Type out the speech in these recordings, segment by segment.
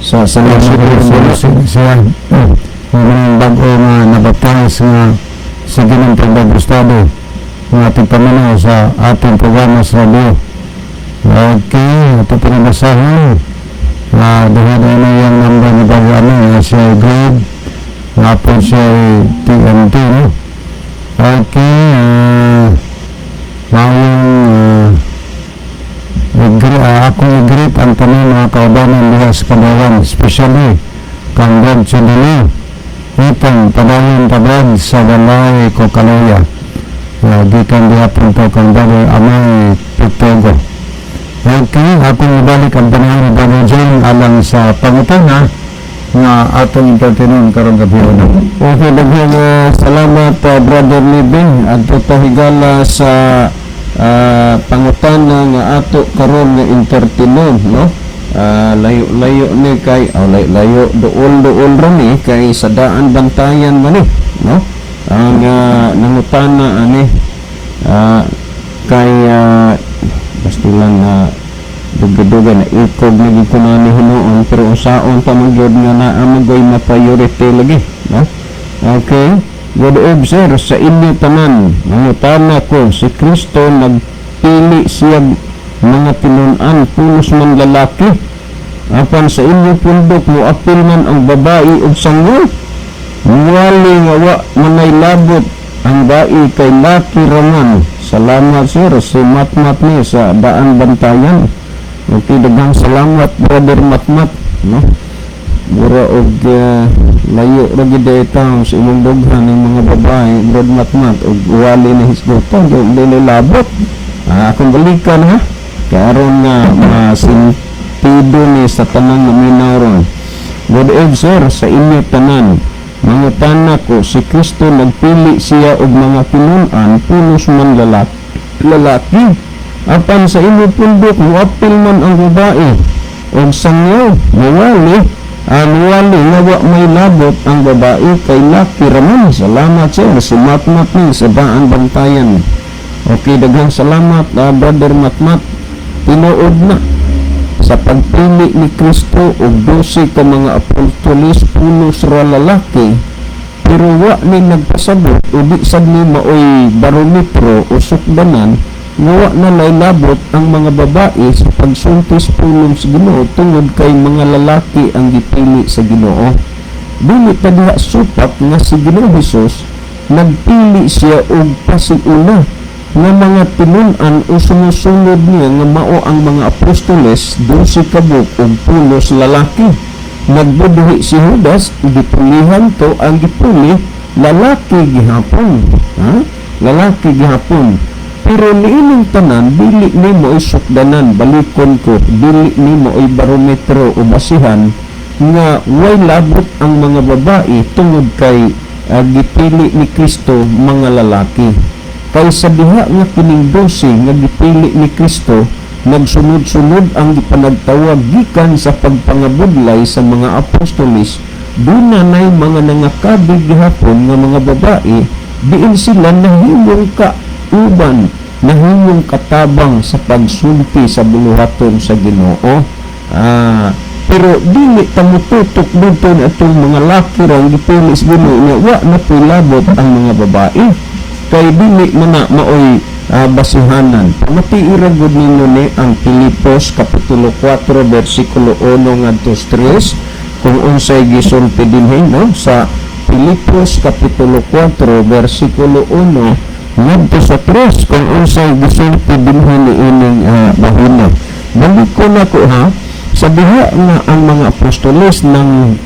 sa siya yung bago nga nabaptize nga sa ginang pagbagustado ng ating paminaw sa ating programa sa radio. Okay, ito pinabasahan dahil na yung number ni bago ano siya grade nga po siya TMT, no? Okay, akong i-greet ang tanong mga kaubanan diha sa Padawan, especially kang Brad Chudino itong padayon tabad sa Balay ko Kaloya, gikan diha punto kang Brother Amay Pitogo. Okay, akong ibalik ang tanong ni Brother John alang sa pangutana nga atong entertainment karong gabi na. Okay, daghang salamat Brother Libing at higala sa pangutana nga ato karon nga entertainment, no? Layo ni kay layo duol ra ni kay sa daan bantayan man ni, no? Ang nangutana ani kay bastilan na dugay na ikog ni kunani hinuon pero usaon pa man gyud nga naa magoy na priority lagi, no? Okay, good sir, sa inyo tanan nangutana ko si Kristo nagpili siya mga tinun-an pulos man lalaki apan sa inyo pundok mo apil man ang babae ug sangyo wali nga wa manay labot ang bae kay laki raman. Salamat sir si Matmat ni sa daan bantayan. Okay, daghang salamat Brother Matmat, no? Mura og layo ra gid itaw sa imong dughan ng mga babae Brother Matmat og wali na hisgutan dili labot. Akong balikan ha karon nga masintido ni sa tanang naminaw ron. Good evening sir, sa inyo tanan mangutana ko si Kristo nagpili siya og mga tinun-an pulos man lalaki apan sa inyo pundok muapil man ang babae og sangyo muwali nga wa may labot ang babae kay laki raman. Salamat sir si Matmat ni sa daan bantayan. Okay, daghang salamat Brother Matmat. Tinuod na sa pagpili ni Kristo og 12 ka mga apostoles pulos ra lalaki pero wa ni nagpasabot o di sad ni maoy barometro o sukdanan nga wa na laylabot ang mga babae sa pagsultis pulong sa Ginoo tungod kay mga lalaki ang gipili sa Ginoo. Dili pa diha supat nga si Ginoo Hesus nagpili siya og pasiuna nga mga tinun-an o sumusunod niya nga mao ang mga apostoles 12 kabuk o pulos lalaki. Nagbuduhi si Judas, gipulihan to ang gipuli lalaki gihapon, lalaki gihapon. Pero niining tanan dili nimo isukdanan, balikon ko dili nimo ay barometro o basihan nga way labot ang mga babae tungod kay gipili ni Kristo mga lalaki. Kay sa diha nga kining 12 nga gipili ni Kristo nagsunod-sunod ang gipanagtawag gikan sa pagpangabudlay sa mga apostoles. Dunay mga nangakabig gihapon nga mga babae diin sila nahimong kauban, nahimong katabang sa pagsulti sa buluhaton sa Ginoo. Pero dili tamututok dito na itong mga laki ra gipili sa Ginoo nga wa na pilabot ang mga babae kay dili man maoy basihanan. Matiiragod ninyo ni ang Pilipos kapitulo 4 versikulo 1 ngadto 3 kung unsay gisulti dinhi, no? Sa Pilipos kapitulo 4 versikulo 1 ngadto sa 3 kung unsay gisulti dinhi ni ining bahina. Balik ko na ko ha sa diha nga ang mga apostoles nang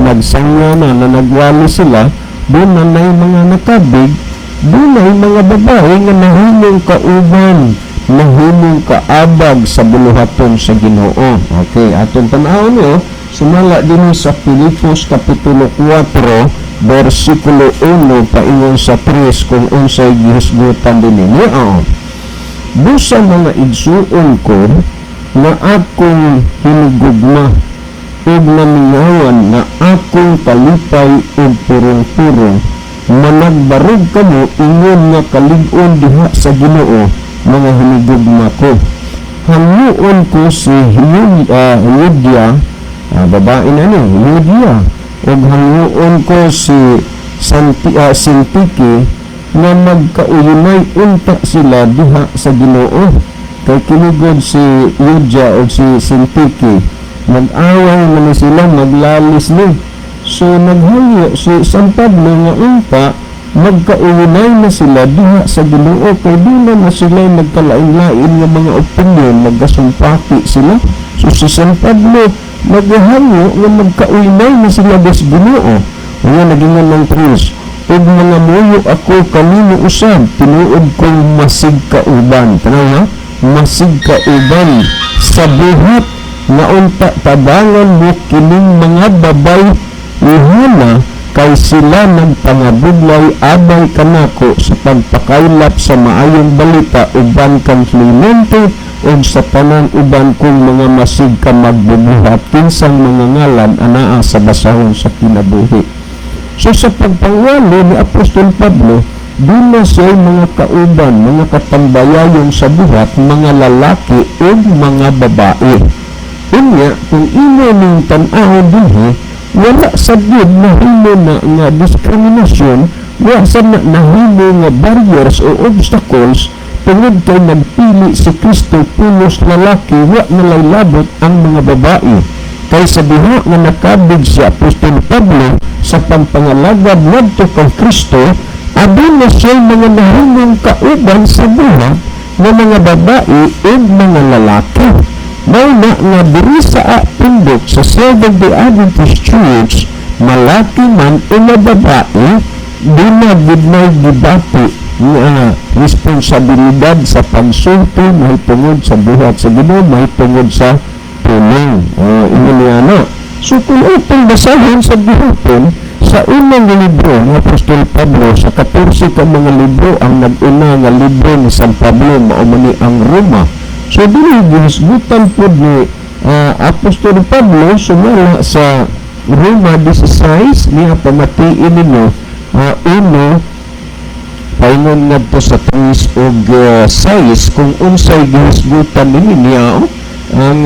nagsangya na nagwali sila doon na mga nakabig. Dunay mga babae nga nahimong kauban, nahimong kaabag sa buluhaton sa Ginoo. Okay, atong tan-awon niyo sumala din sa Pilipos kapitulo 4 versikulo 1 paingon sa 3 kung unsay gihisgutan dinhi. Busa mga igsuon ko nga akong hinugugma ug namingawan na akong talipay ug purong-purong managbarog kamo ingon nga kalig-on diha sa Ginoo mga hinigugma ko. hanguon ko si Lydia, babae na ni Lydia, ug hanguon ko si Sintiki nga magkauyunay unta sila diha sa Ginoo. Kay kinugod si Lydia o si Sintiki, mag-away man sila, maglalis ni. So naghayo si San Pablo nga unta magkauyunay na sila diha sa Ginoo, kay di na sila nagkalain-lain nga mga opinion, nagkasumpati sila. So si San Pablo naghayo nga magkauyunay na sila sa Ginoo. Nga nagingan ng Cruz, ug mga muyo ako kanino usab, tinuod kong masig kauban. Tanaw ha? Masig kauban sa buhat nga unta tabangan mo kining mga babay ihana, kay sila nagpangabuglay abay kanako sa pagpakaylap sa maayong balita uban kang Clemente ug sa tanan uban kong mga masig ka magbubuhat kinsang mga ngalan anaa sa basahon sa kinabuhi. So sa pagpangwalo ni Apostol Pablo, dila siya mga kauban, mga katambayayon sa buhat, mga lalaki o mga babae. Unya, kung ino ning tan-aw dinhi, wala sa gid nahimo na nga diskriminasyon, wala sa nahimo nga barriers o obstacles tungod kay nagpili si Kristo pulos lalaki, wa nalaylabot ang mga babae. Kay sa diha nga nakabig si Apostol Pablo sa pagpangalagad ngadto kay Kristo, aduna siya mga nahimong kauban sa buhat nga mga babae o mga lalaki. Mao na nga diri sa pindot sa Seventh-day Adventist Church, malaki man o babae, di na gidnay gibati nga responsibilidad sa pagsulti mahitungod sa buhat sa Ginoo, mahitungod sa tulong. Iniliana. So kung itong basahin sa buhaton, sa unang libro ng Apostol Pablo, sa 14 ka mga libro, ang nag-una nga libro ni San Pablo, maumani ang Roma. So dili gihisgutan po ni Apostol Pablo sumala sa Roma 16, niya pamatiin ninyo, uno, paingon nga po sa 3 og 6, kung unsay gihisgutan niya, ang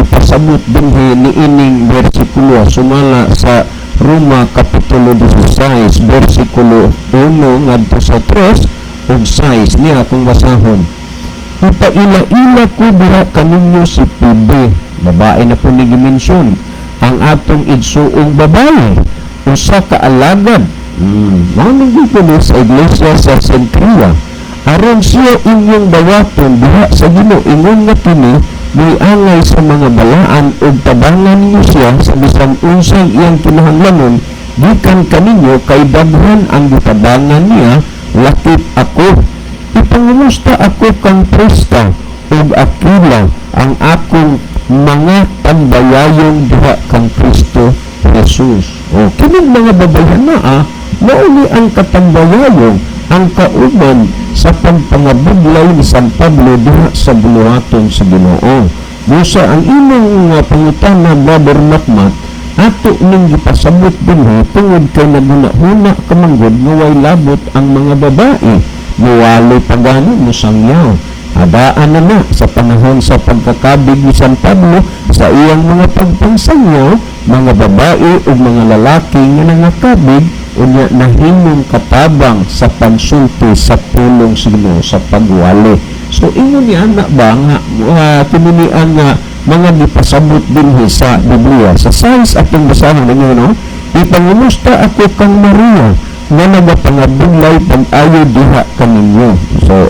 pasabot din ni ining versikulo sumala sa Roma Kapitulo 16 versikulo 1 ngadto sa 3 ug 6 niya akong basahon. Ipaila-ila ko diha kaninyo si Pibe, babae na po ni gimensyon, ang atong igsuong babae, usa ka alagad. Manong gikulo sa iglesia sa Cenchrea, aron siya inyong dawaton diha sa Ginoo, ingon nga kini may angay sa mga balaan o tabangan niyo siya sa bisan unsay iyang kinahanglanon, gikan kaninyo kay daghan ang gitabangan niya, lakip ako. Ipangumusta ako kang Prista ug Aquila, ang akong mga tambayayong diha kang Kristo Jesus. O kining mga babayan na mauli ang katambayayong, ang kauban sa pagpangabuglay ni San Pablo diha sa buluhaton sa Ginoo. Busa ang imong pangutana, Brother Matmat, ato ning gipasabot dinhi tungod kay naguna-huna kamanggod nga way labot ang mga babae, muwaloy pagano musangyaw. Adaan na sa panahon sa pagkakabig ni San Pablo sa iyang mga pagpangsangyaw, mga babae o mga lalaki nga nangakabig unya nahimong katabang sa pagsulti sa pulong Ginoo sa pagwali. So ingon niya na ba nga tinunian nga mga gipasabot dinhi sa Biblia sa size atong basahan ninyo, no? Ipangumusta ako kang Maria nga nagapangabuglay pag-ayo diha kaninyo. So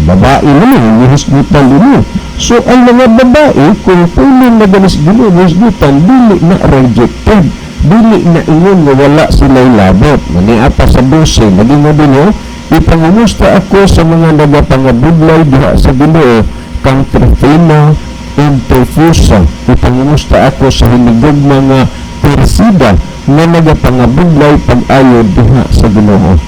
babae naman gihisgutan dinhi. So ang mga babae kung pulong na ganis Ginoo gihisgutan, dili na rejected, dili na ingon nga wala sila'y labot. Maniapa sa 12 naging mo din, ipangumusta ako sa mga nagapangabuglay diha sa Ginoo kang Trifena ug Trifusa. Ipangumusta ako sa hinigog mga Persida nga nagapangabuglay pag-ayo diha sa Ginoo.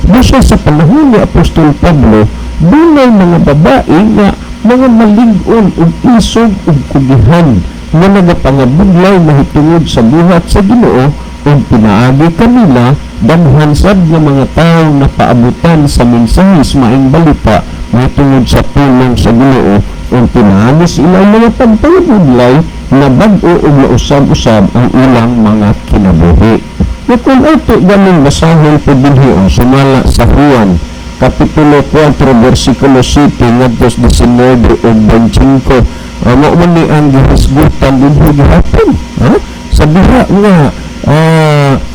Busa sa panahon ni Apostol Pablo, dunay mga babae nga mga malig-on ug isog ug kugihan nga nagapangabuglay mahitungod sa buhat sa Ginoo ug pinaagi kanila daghan sad nga mga tawo na paabutan sa mensahis maayong balita mahitungod sa pulong sa Ginoo Kung pinahalis ilang mga pagpangabudlay na bag-o o mausab-usab ang ilang mga kinabuhi. Na kung ito ganun basahon po dinhi sumala sa Juan Kapitulo 4, versikulo 7, ngadtos 19 o 25, maumani ang gihisgutan dinhi gihapon. Sa diha nga,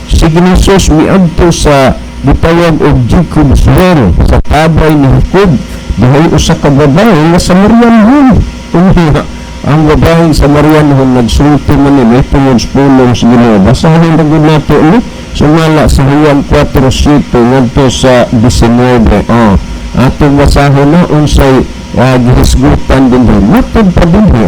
si Ginisos miadto sa gitawag og Jacob's Well sa tabay ni Jacob. Dihay usa ka babae nga Samarianhon. Unya, ang babae Samarianhon nagsulti man ni tungod sa pulong sa Ginoo. Basahin ra gud nato ni sumala sa Juan 4:7 ngadto sa 19. Atong basahon na unsay gihisgutan dinhi. Matod pa dinhi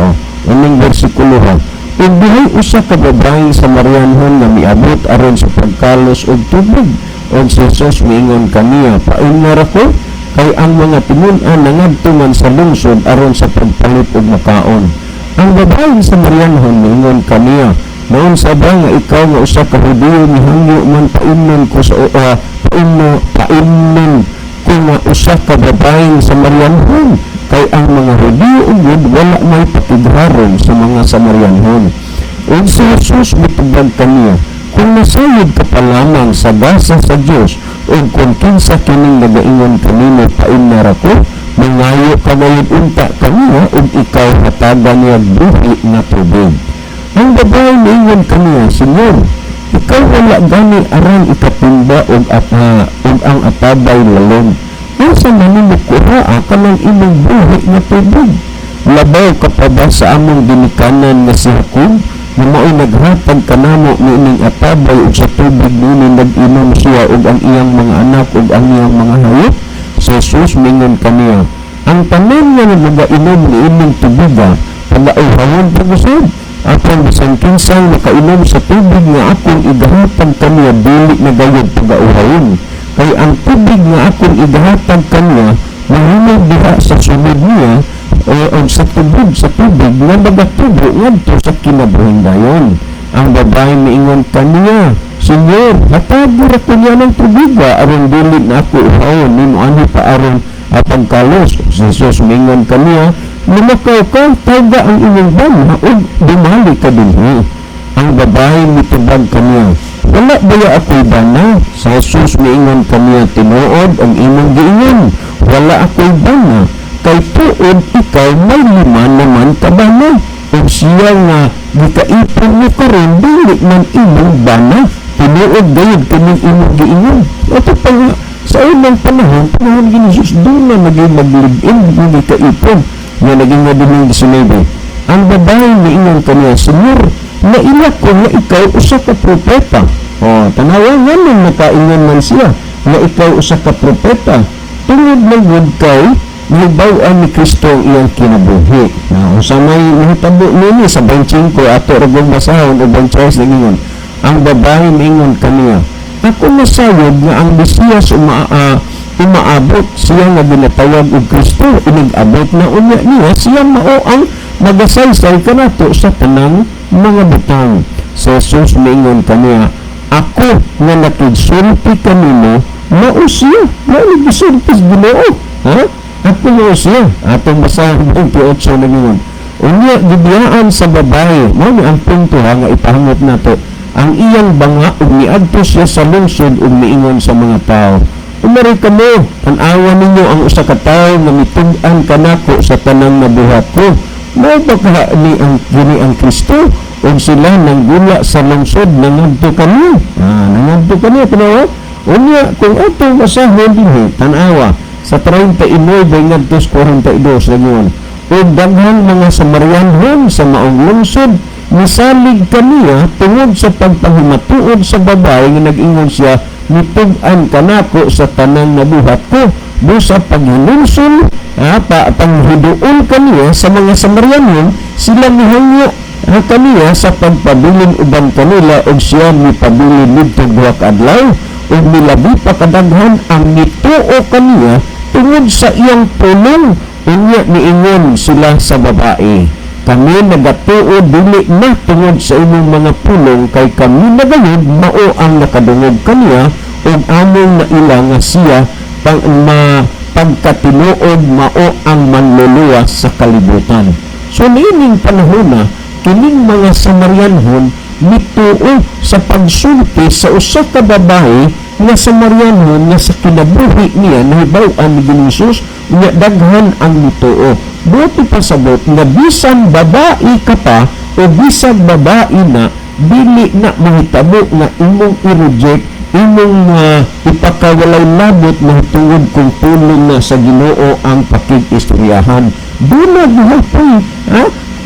uning bersikulo ha. Ug dihay usa ka babae Samarianhon nga miabot aron sa pagkalos og tubig. Og si Jesus miingon kaniya, "Paingar ako kay ang mga timun-an nangadto man sa lungsod aron sa pagpalit og makaon." Ang babae Samarianhon miingon kaniya, "Noon sa ba nga ikaw nga usa ka Hudiyo mihangyo man paimnon ko sa paimnon ko nga usa ka babae Samarianhon kay ang mga Hudiyo ugod wala may pakigharon sa mga Samarianhon." Ug si Jesus mitubag kaniya, "Kung nasayod ka pa lamang sa gasa sa Dios o kung kinsa kining nagaingon kanino paimnar ako, mangayo ka gayud unta kaniya ug ikaw hatagan niya buhi na tubig." Ang babae niingon kaniya, "Senyor, ikaw wala gani aron ikatimba og ang atabay lalong. Asa manimo kuha kanang imong buhi na tubig? Labaw ka pa ba sa among ginikanan nga si Jacob? Na mao'y naghatag kanamo niining atabay ug sa tubig niini nag-inom siya ug ang iyang mga anak ug ang iyang mga hayop?" Si Jesus mingon kaniya, "Ang tanan nga nagainom niining tubiga pagauhawon pag-usab. Atong bisan kinsang makainom sa tubig nga akong igahatag kaniya dili na gayud pagauhawon. Kay ang tubig nga akong igahatag kaniya mahinog diha sa sunod niya o sa tubig nga magatubo ngadto sa kinabuhing dayon." Ang babae miingon kaniya, "Senyor, hatagir ako niya ng tubiga aron dili na ako uhawon nimo ani pa aron pagkalos." Si Jesus miingon kaniya, "Lumakaw ka, taga ang inyong bana ug dumali ka dinhi." Ang babae mitubag kaniya, "Wala baya ako'y bana?" Si Jesus miingon kaniya, "Tinuod ang imong giingon, wala ako'y bana. Kay tuod ikaw may 5 naman ka bana. Ug siya nga gikaipon mo karon dili man imong bana. Tinuod gayud kaning imong giingon." Ito pa nga sa unang panahon gini Jesus doon na naging maglibin ng gikaipon nga naging nga dinong 19. Ang babae miingon kaniya, "Senyor, nailak ko nga ikaw usa ka propeta." Tanawa nga nang nakaingon man siya nga ikaw usa ka propeta. Tungod magud kay nibaw-an ni Kristo ang iyang kinabuhi. Usa may mahitabo nini sa 25 ato ragong basahon o 26 nagingon. Ang babae miingon kaniya, "Ako nasayod nga ang Mesiyas umaabot siya nga ginatawag og Kristo. Inigabot na unya niya siya mao ang magasaysay kanato sa tanang mga butang." Si Jesus miingon kaniya, "Ako nga nakigsulti kanimo mao siya nga nagsulti sa Ginoo." Ako mao siya. Atong basahon 28 nagingon. Unya gibiyaan sa babae mao ni ang punto nga ipahangot nato. Ang iyang banga ug miadto siya sa lungsod ug miingon sa mga tao, "Umari kamo, tan-awa ninyo ang usa ka tawo nga mitug-an kanako sa tanang nabuhat ko. Mao ba ka ni ang Kristo?" Ug sila nanggula sa lungsod nangadto kaniya. Nangadto kaniya tanawa. Unya kung atong basahon dinhi tan-awa sa 39 ngadto sa 42 nagingon, "Ug daghang mga Samarianhon sa maong lungsod misalig kaniya tungod sa pagpahimatuod sa babae nga nag-ingon siya, mitug-an kanako sa tanang nabuhat ko." Busa paghinunsul panghiduol kaniya sa mga Samarianhon, sila mihangyo kaniya sa pagpabilin uban kanila ug siya mipabilin didto duha ka adlaw. Ug milabi pa kadaghan ang nituo kaniya tungod sa iyang pulong. Unya niingon sila sa babae, "Kami nagatuo dili na tungod sa imong mga pulong kay kami nagayod mao ang nakadungog kaniya ug among naila nga siya pagkatinuod mao ang manluluwas sa kalibutan. So niining panahon na kining mga Samarianhon mituo sa pagsulti sa usa ka babae nga Samarianhon nga sa kinabuhi niya nahibaw-an ni Jesus nga daghan ang mituo. Buti pasabot nga bisan babae ka pa o bisan babae na dili na mahitabo nga imong i-reject, imong ipakawalay labot na tungod kung tulong na sa Ginoo ang pakikistoryahan. Dunag hapoy,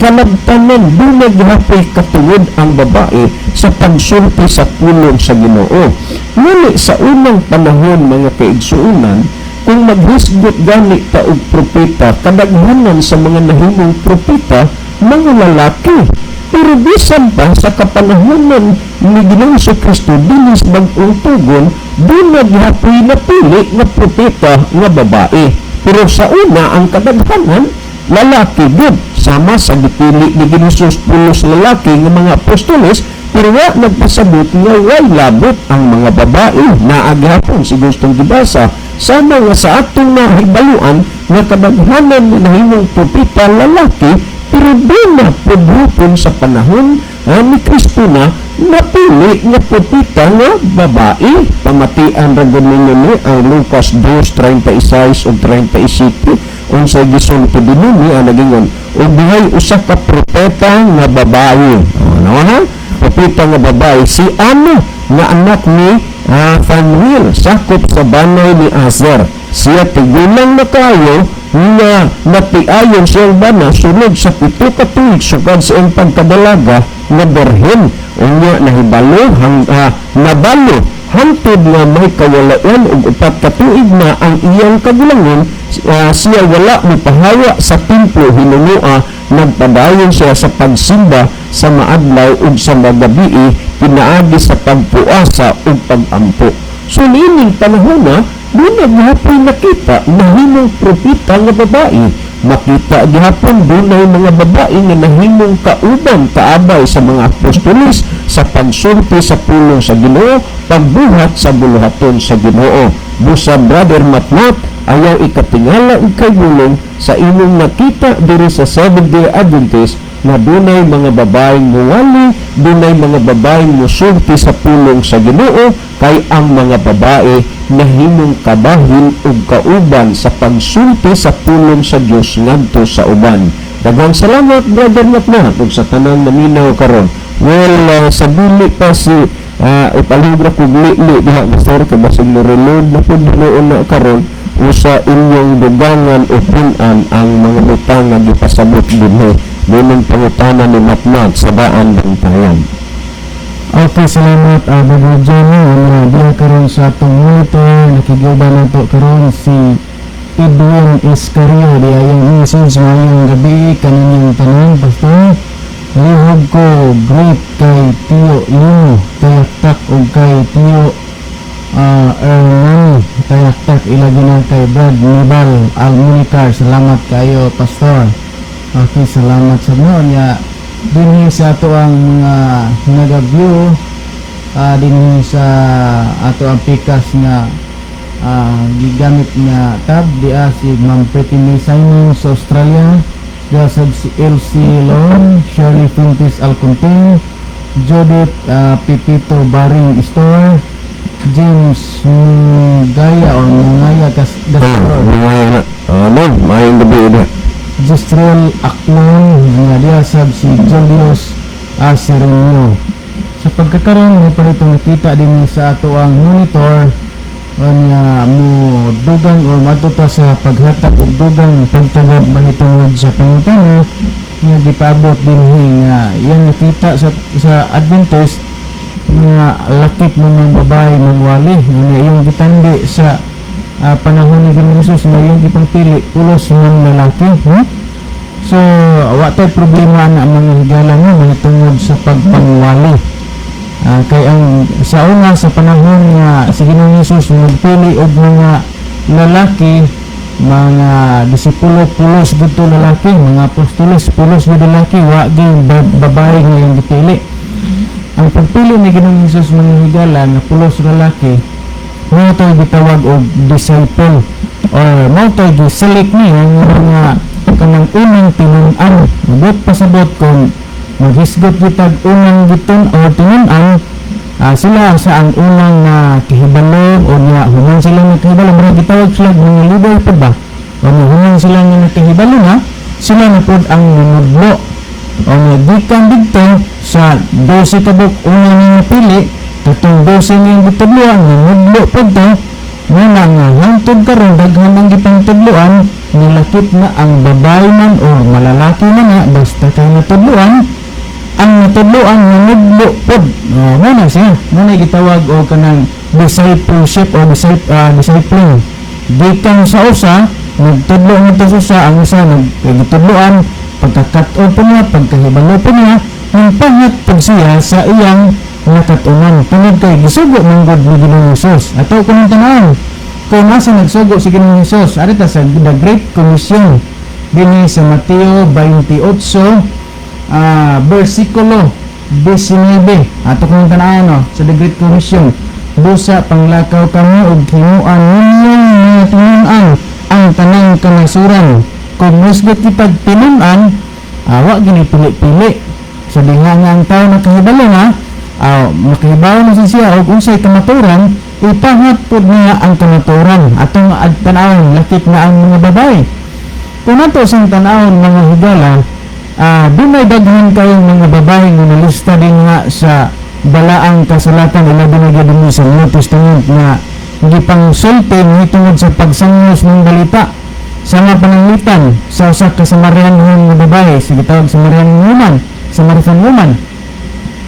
kalabtanan, dunag hapoy katungod ang babae sa pagsulti sa tulong sa Ginoo. Ngunit sa unang panahon, mga kaigsuunan, kung maghisgot gani ta og propeta, kadaghanan sa mga nahimong propeta mga lalaki. Pero bisan pa sa kapanahonan ni Ginoong Kristo dinis bag-ong tugon, dunag hapoy napili nga propeta nga babae. Pero sa una ang kadaghanan lalaki gud, sama sa gipili ni Ginoong pulos lalaki nga mga apostoles, pero wa nagpasabot nga way labot ang mga babae na aghapon si gustong gibasa. Sama nga sa atong nahibaluan nga kadaghanan ni nahimong propeta lalaki, pero doon na pudhupon sa panahon ni Kristo na napili nga propeta nga babae. Pamatian ra gud ninyo ang Lucas 2:36 ug 37 unsay gisulti dinhi nagingon ug bihay usa ka propeta nga babae. Ano ha? Propeta nga babae si Ano nga anak ni Phanuel, sakop sa banay ni Aser. Siya tigulang na kayo nga napiayon siyang bana sunod sa 7 ka tuig sukad sa iyang pagkadalaga nga berhen. Unya nahibalo nabalo hantod nga may kawalayan ug 4 ka tuig na ang iyang kagulangon. Siya wala mopahawa sa templo hinunua, nagpadayon siya sa pagsimba sa maadlaw ug sa magabi, pinaagi sa pagpuasa ug pagampo. So nining panahon na dunay gihapon nakita nahimong propeta nga babae. Makita gihapon dunay mga babae nga nahimong kauban kaabay sa mga apostoles sa pagsulti sa pulong sa Ginoo, pagbuhat sa buluhaton sa Ginoo. Busa Brother Matmat, ayaw ikatingala ug kayulong sa imong nakita diri sa Seventh-day Adventist nga dunay mga babaeng muwali, dunay mga babaeng musulti sa pulong sa Ginoo, kay ang mga babae nahimong kabahin ug kauban sa pagsulti sa pulong sa Dios ngadto sa uban. Daghang salamat Brother Matmat ug sa tanang naminaw karon. Well, sa dili pa si ipalibra kog li diha pastor ka basig reload na pud na karon usa inyong dugangan o punan ang mga butang nga gipasabot dinhi dinong pangutana ni Matmat sa daan bantayan. Okay, salamat Brother Johnny. Diya karon sa atong monitor nakigilba nato karon si Edwin Escario diya yung message ngayong gabi kaninyong tanan pastor. Lihog ko great kay Tio Lino Tayaktak ug kay Tio Ernan Tayaktak ilagi na kay Brad Nibal Almunicar. Salamat kayo pastor. Okay, salamat sa mga niya dinhi sa ato ang mga nag-view dinhi sa ato ang pikas nga gigamit nga tab diya si Ma'am Pretty May Simon sa Australia, diya si LC Lon, Shirley Fintis Alcontin, Judith Pipito Baring Store, James Gaya o Mungaya Gastrol, Mayong gabi na Gistrol Aklan nga diya sab si Julius Asirinyo. Sa pagkakaroon may paritong nakita din sa ato ang monitor nga mo dugang o matuta sa paghatag o dugang pagtagad mahitungod sa pangutana nga gipabot din nga yan nakita sa Adventist nga lakip mo ng babae ng wali nga yung gitandi sa panahon ni Jesus na yung ipagpili pulos ng lalaki. So watay problema na mga higala nga mahitungod sa pagpangwali. Kay ang sa una sa panahon nga si Ginoong Jesus nagpili og mga lalaki, mga disipulo pulos gudto lalaki, mga apostoles pulos na lalaki, wa gyud babae nga yung gipili. Ang pagpili ni Ginoong Jesus mga higala nga pulos lalaki, nga ito gitawag og disciple. or mo to gi-select niya ang mga kanang unang tinunan. Mabot pasabot kung maghisgot kitag unang giton o tinunan, sila sa ang unang kahibalo o niya human sila nga kahibalo, mura gitawag sila mga leader po ba, o niya human sila nga nakahibalo na sila na po ang nanudlo o niya gikan dito sa 12 tabok unang nga napili katong 12 nga gitudloan nanudlo po to nga nga hangtod karon daghan ang gipangtudloan nilakip na ang babae man o malalaki man nga basta kay natudloan ang natudloan nanudlo pod. Muna siya muna gitawag o kanang discipleship o discipling gikan sa usa nagtudlo nito sa usa, ang usa nagtudloan pagkakat-o po niya pagkahibalo po niya ng pangat pag siya sa iyang nakatunan tungod kay gisugo ng God ni Ginoong Hesus. Ato kung tanawon kung asa nagsugo si Ginoong Hesus arita sa The Great Commission dinhi sa Mateo 28 versikulo 19. Ato kung tanawon sa The Great Commission, busa panglakaw kamo og himuan ninyong mga tinunan ang tanang kanasuran. Kung musgot kitag tinunan, wa gini pili-pili sa diha nga ang tao nakahibalo na makahibaw na siya o unsay kamaturan, ipahat po niya ang kamaturan atong tanawon lakip na ang mga babae. Kung nato sa tanawon mga higala, dunay daghan kayong mga babae nga nalista din nga sa balaang kasulatan ilabi na gyud sa New Testament na gipangsulti tungod sa pagsangos ng balita sa mga pananglitan sa usa ka Samaritan nga babae, sige tawag Samaritan woman.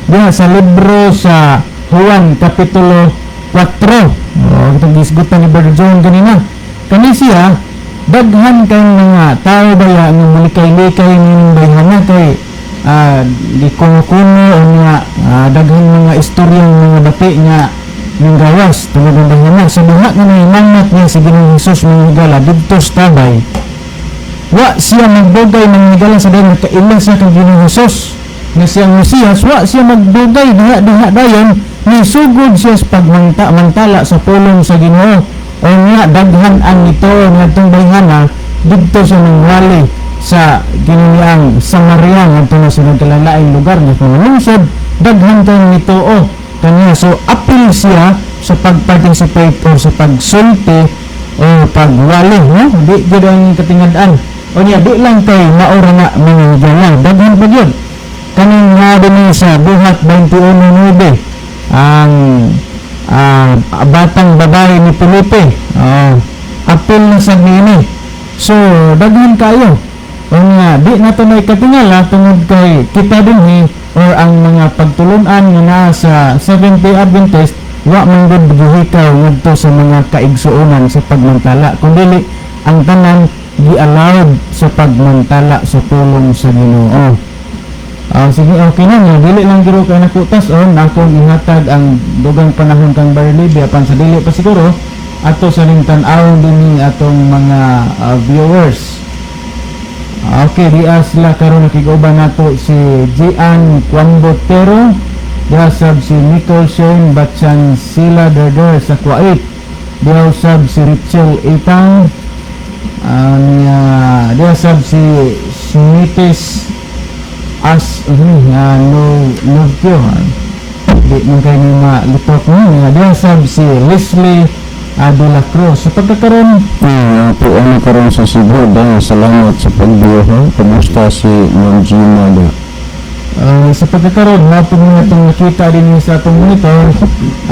Diha sa libro sa Juan Kapitulo 4. Itong gisgutan ni Brother John kanina. Kani siya, daghan kayong mga tao baya nga mulikay-likay ng bayhana kay di kuno-kuno o nga daghan mga istoryang mga bati nga ng gawas tungod ng bayhana. Sa buhat nga nahimangat niya si Ginoong Hesus mga higala dito sa tabay. Wa siya magbugay ng higala sa dayon kaila siya kang Ginoong Hesus nga siyang Mesiyas, wa siya magbugay diha dayon ni sugod siya sa pagmantala sa pulong sa Ginoo o nga daghan ang ito nga itong bayhana dito sa nangwali sa giniliang Samaria nga ito na sa nagkalalaing lugar nga pangalungsod daghan tayo nito o kanya. So apil siya sa pag-participate o sa pagsulti o pagwali, no? Di gud ang katingad-an o niya di lang kay maura nga mga higala daghan pa yun kaning nga din sa buhat 21:9 ang batang babae ni Felipe apil na sa nini. So daghan kayo o nga di na ito may katingala tungod kay kita din or ang mga pagtulunan nga na sa Seventh-day Adventist wa man gud gihikaw ngadto sa mga kaigsuonan sa pagmantala kundi ang tanan gi-allowed sa pagmantala sa pulong sa Ginoo. Sige, okay na nga. Dili lang giro kay nakutas o akong ihatag ang dugang panahon kang Barlibi apan sa dili pa siguro ato sa limtan-awon din atong mga viewers. Okay, diya sila karon nakiguban nato si Gian Cuambotero, diya sab si Nicole Shane Batchan Sila Derder sa Kuwait, diya sab si Rachel Itang, diya sab si Smitis no di man kayo nga litok mo diya sab si Leslie de la Cruz. Sa pagkakaroon po ano karon sa Cebu dahil salamat sa pagbiyahe. Kumusta si Ma'am Gina da? Sa pagkakaroon napon nga itong nakita din sa atong monitor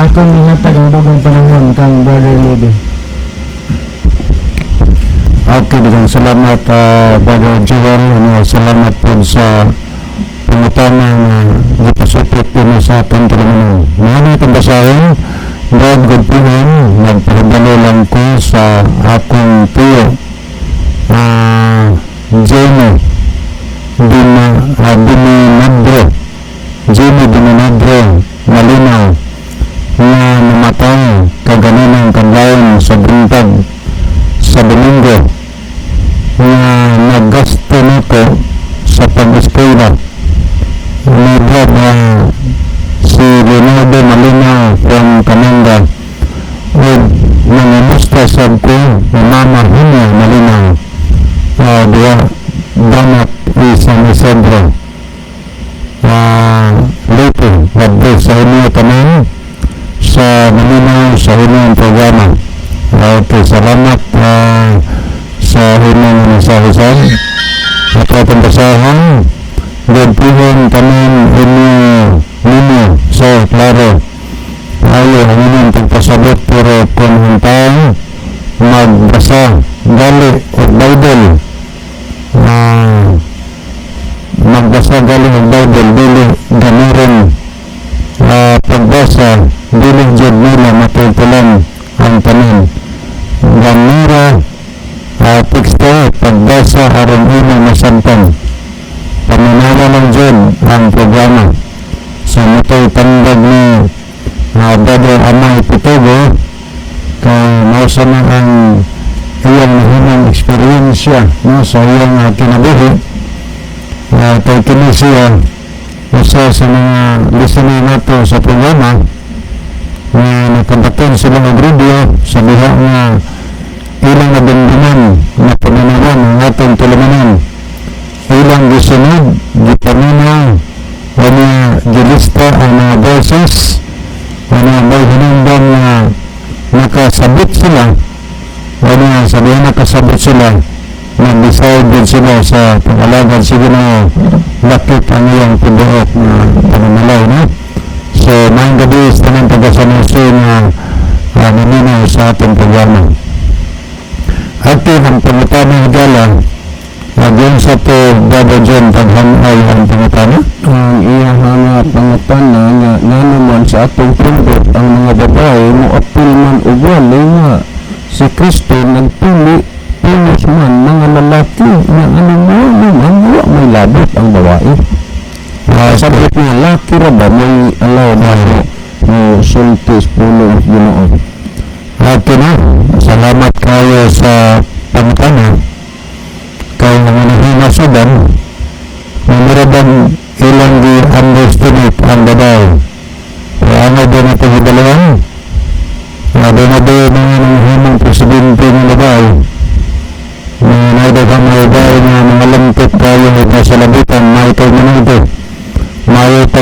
akong nihatag ang dugang panahon kang Brother Lady. Okay, daghang salamat Brother Joel. Salamat po sa pangutanang napasupit po sa atong kinamanong. Mga itong basahin God Godpinan, nagpapadalo lang ko sa akong tiyo Jenny Dinanadro malinaw na namatay kaganinang kanlaon sa buntag sa Domingo na naggasto nito sa pag-eskwela. Umabot na si Leonardo Malinaw from Cananga with mga musta sab ko na mama Isang at atong basahan gagpihon tanan ninyo so klaro ayo ang inyong pagpasabot pero kung hintang magbasa gali o Bible magbasa gali o Bible dili gamiron pagbasa dili jud nila matutulan ang tanan gamira teksto pagbasa aron ina masampan paminawa lang dyan ang programa sa moto'y tandag ni Brother Amay Pitogo kay mausa na ang iyang nahinang eksperyensya no, sa iyang kinabuhi kay kini siya isa sa mga listener nato sa programa na nakontakton sila ng radio sa diha nga ilang nabindiman na paminawan ang atong tulumanan ilang gisunod gipaminaw o mga gilista ang mga verses o mga hinungdan na nakasabot sila o mga sabihan nakasabot sila nag-decide din sila sa pag-alagad sa Ginoo lakit ang iyang pinuot na panamalay no? So maayong gabi sa tanang taga-San-Jose na naminaw sa atong programa atin ang pangutanang higala Diyan sa to Brother John paghanay ang pangutana ang iyang mga pangutana nga naman sa atong pundot ang mga babae mo apil man og wali nga si Kristo nagpili pinos man mga lalaki nga ano mo naman wa may labot ang babae sabit nga laki ra ba may alaw ba mo sultis pulo Ginoo atin na salamat kayo sa pangutana kay mga nahinasudan namaradan ilang di-underestimate ang babae ano din ito hidalawan ano na din mga nanghinang presidente ng babae mga naidagang mga babae na mga lantip kayo ito sa labitan maitag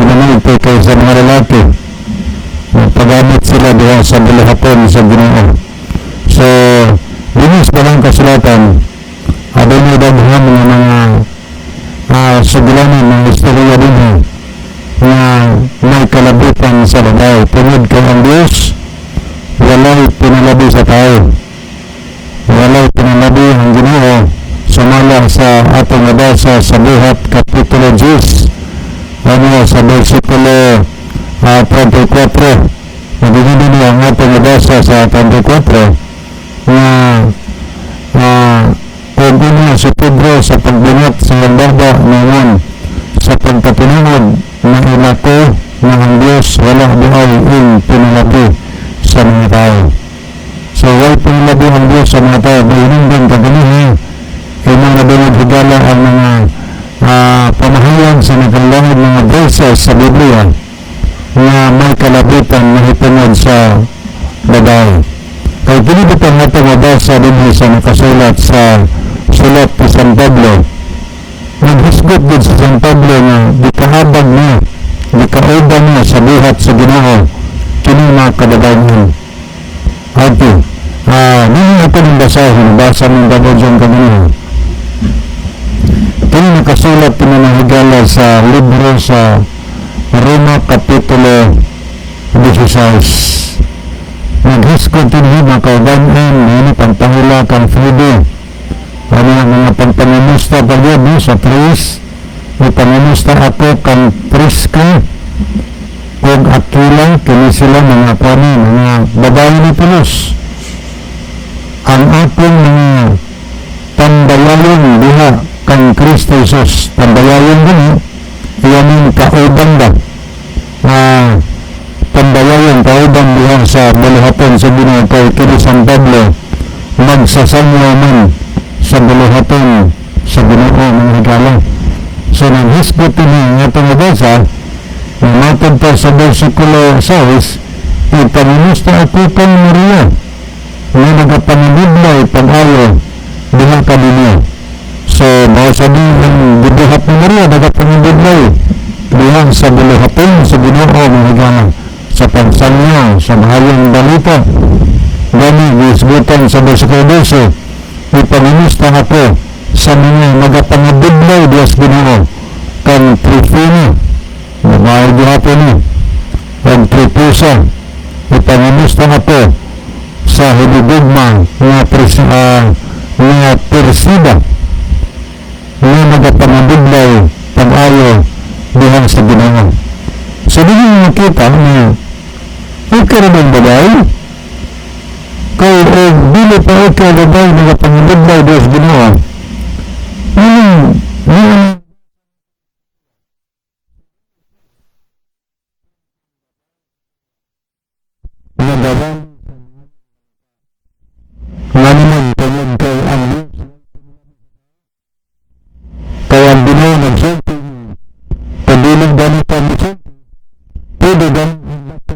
manito kaysa mga lalaki paggamit sila diha sa bulihapon sa Ginoo so dinis ba lang kasulatan adunay daghan mga suglanan ng istorya din nga may kalabutan sa babae tungod kay ang Diyos walay pinalabi sa tao walay pinalabi ang Ginoo sumala sa atong nabasa sa Buhat Kapitulo 10 sa versikulo 34 nabigyan din ang atong nabasa sa 34 na kung ina si Pedro sa pagbungat sa Lambada ngayon sa pagkatinunod na ilako na ang Diyos wala buhay in pinalabi sa mga tao so wala pinalabi ang Diyos sa mga tao bayanin din kaganihin ay mga binagigala ang mga pamahayan sa nagkalangid mga verses sa Biblia na may kalabitan na hitunod sa babae kaya pinipitan natin mabasa din sa nakasulat sa sulat ni San Pablo naghisgot din sa San Pablo na dikahabag niya dikaubang niya sa buhat sa Ginoo kini mga kababayan ati nini natin ang basahin basa ng Brother John kanina kini nakasulat pinanahigala sa libro sa Roma Kapitulo 16 naghisgot din mga kaubanan nini pagpahula kang Frido ano ang mga pagpangamusta pa yun sa Tris may pangamusta ako kang Prisca kung Aquila kini sila mga kami mga babae ni Pilos ang akong mga tandayayon diha kang Kristo Jesus tandayayon din iyan yung kaubang ba tandayayon kaubang diha sa bulihapon sa Ginoo kay kini San Pablo magsasanyo man sa buluhaton sa Ginoo mga higala so naghisgot din ang atong nabasa na matod pa sa versikulo 6 ipanimusta ako kang Maria na nagapanibidlay pag-ayo diha ka dinyo so basa din ang bibuhat ni Maria nagapanibidlay diha sa buluhaton sa Ginoo mga higala sa pagsanyo sa mahayang balita gani gisgutan sa versikulo 12 ipanimusta ako sa mga magapangabudlaw Diyos Ginoo kang trifino mga gihapon ni ang tripusa ipangimusta na po sa hinigugma nga persida nga magapangabudlaw pag-ayo dihan sa Ginoo. So dili makita na okay ra bang bagay kay dili pa okay ra bang magapangabudlaw Diyos Ginoo. Nagawan naman tulad kay ang kaya ang Ginoo nagsulti pagdilig ganito mo pwede ganito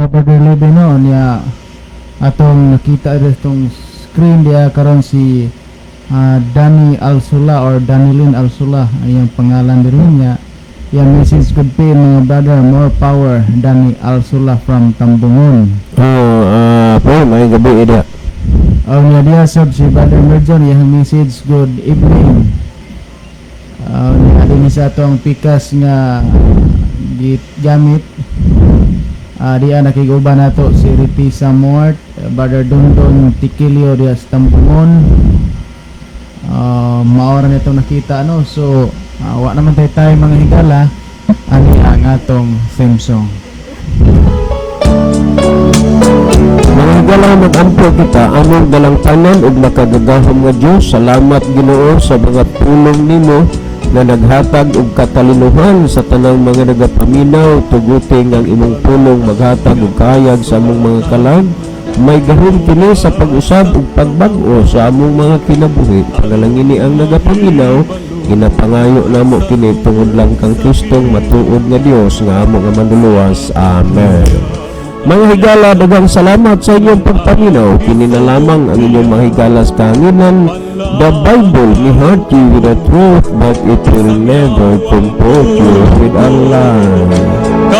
Brother Lebe no niya atong nakita itong screen dia karon si Danny Alsula or Danilin Alsula ayang pangalan din niya. Yang message could be mga brother, more power, Danny Alsula from Tambungon. May gabi ida. Niya dia sab si Brother Merjon yang message good evening. Niya din sa atong pikas nga gamit. Diya nakiguban nato si Riti Samort, Brother Dondon Tikilio dia sa Tambungon. Maora nito nakita no, so wa naman tayo mga higala ani ang atong theme song. Mga higala, mag-ampo kita among dalang tanan ug makagagahom nga Dios. Salamat Ginoo sa mga tulong nimo na naghatag og katalinuhan sa tanang mga nagapaminaw. Tuguting ang imong tulong maghatag og kayag sa among mga kalag. May gahom kini sa pag-usab ug pagbag-o sa among mga kinabuhi. Panalangin ni ang nagapaminaw, ginapangayo namo kini tungod lang kang Kristong matuod nga Dios nga amo nga manluluwas. Amen. Mga higala, daghang salamat sa inyong pagpaminaw. Kini na lamang ang inyong mga higala sa kahanginan. The Bible may hurt you with the truth, but it will never comport you with a lie.